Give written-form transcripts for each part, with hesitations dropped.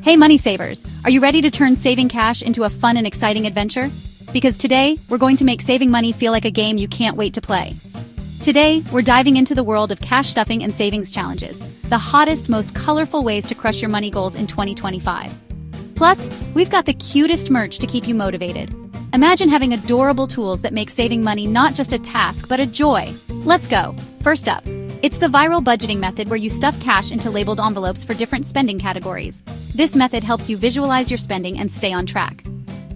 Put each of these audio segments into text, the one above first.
Hey money savers, are you ready to turn saving cash into a fun and exciting adventure? Because today, we're going to make saving money feel like a game you can't wait to play. Today, we're diving into the world of cash stuffing and savings challenges, the hottest, most colorful ways to crush your money goals in 2025. Plus, we've got the cutest merch to keep you motivated. Imagine having adorable tools that make saving money not just a task, but a joy. Let's go. First up, it's the viral budgeting method where you stuff cash into labeled envelopes for different spending categories. This method helps you visualize your spending and stay on track.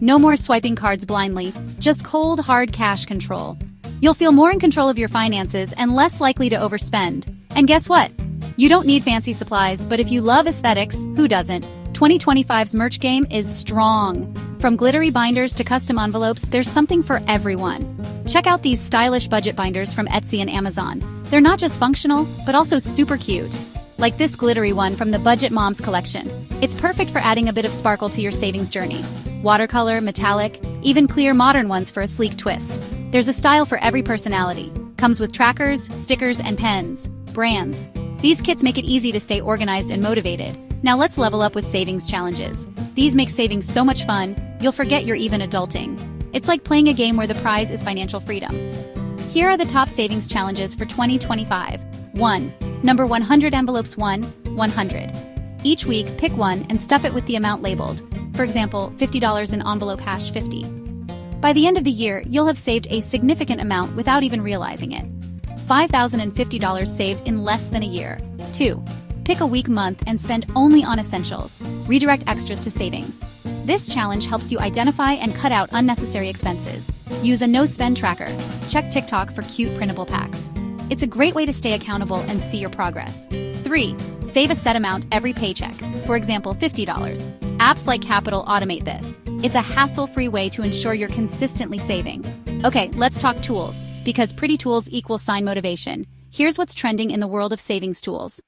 No more swiping cards blindly, just cold, hard cash control. You'll feel more in control of your finances and less likely to overspend. And guess what? You don't need fancy supplies, but if you love aesthetics, who doesn't? 2025's merch game is strong. From glittery binders to custom envelopes, there's something for everyone. Check out these stylish budget binders from Etsy and Amazon. They're not just functional, but also super cute. Like this glittery one from the Budget Moms collection. It's perfect for adding a bit of sparkle to your savings journey. Watercolor, metallic, even clear modern ones for a sleek twist. There's a style for every personality. Comes with trackers, stickers, and pens. Brands. These kits make it easy to stay organized and motivated. Now let's level up with savings challenges. These make savings so much fun, you'll forget you're even adulting. It's like playing a game where the prize is financial freedom. Here are the top savings challenges for 2025. 1. Number 100 envelopes 100. Each week, pick one and stuff it with the amount labeled. For example, $50 in envelope #50. By the end of the year, you'll have saved a significant amount without even realizing it. $5,050 saved in less than a year. 2. Pick a week month and spend only on essentials. Redirect extras to savings. This challenge helps you identify and cut out unnecessary expenses. Use a no-spend tracker. Check TikTok for cute printable packs. It's a great way to stay accountable and see your progress. 3. Save a set amount every paycheck. For example, $50. Apps like Capital automate this. It's a hassle-free way to ensure you're consistently saving. Okay, let's talk tools, because pretty tools equal sign motivation. Here's what's trending in the world of savings tools.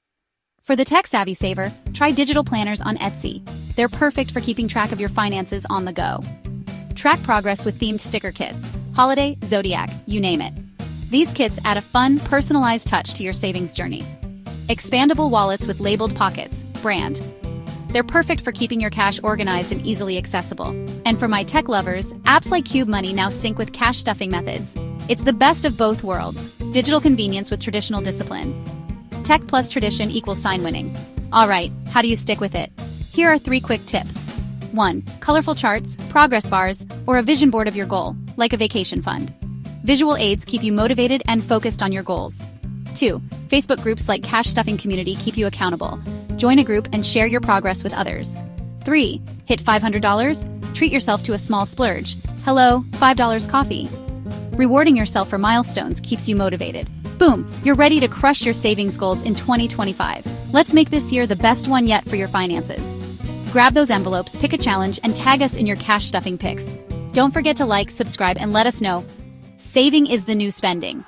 For the tech-savvy saver, try digital planners on Etsy. They're perfect for keeping track of your finances on the go. Track progress with themed sticker kits. Holiday, Zodiac, you name it. These kits add a fun, personalized touch to your savings journey. Expandable wallets with labeled pockets. Brand. They're perfect for keeping your cash organized and easily accessible. And for my tech lovers, apps like Cube Money now sync with cash stuffing methods. It's the best of both worlds. Digital convenience with traditional discipline. Tech plus tradition equals sign winning. All right, how do you stick with it? Here are 3 quick tips. 1. Colorful charts, progress bars, or a vision board of your goal, like a vacation fund. Visual aids keep you motivated and focused on your goals. 2. Facebook groups like Cash Stuffing Community keep you accountable. Join a group and share your progress with others. 3. Hit $500? Treat yourself to a small splurge. Hello, $5 coffee. Rewarding yourself for milestones keeps you motivated. Boom, you're ready to crush your savings goals in 2025. Let's make this year the best one yet for your finances. Grab those envelopes, pick a challenge, and tag us in your cash stuffing pics. Don't forget to like, subscribe, and let us know. Saving is the new spending.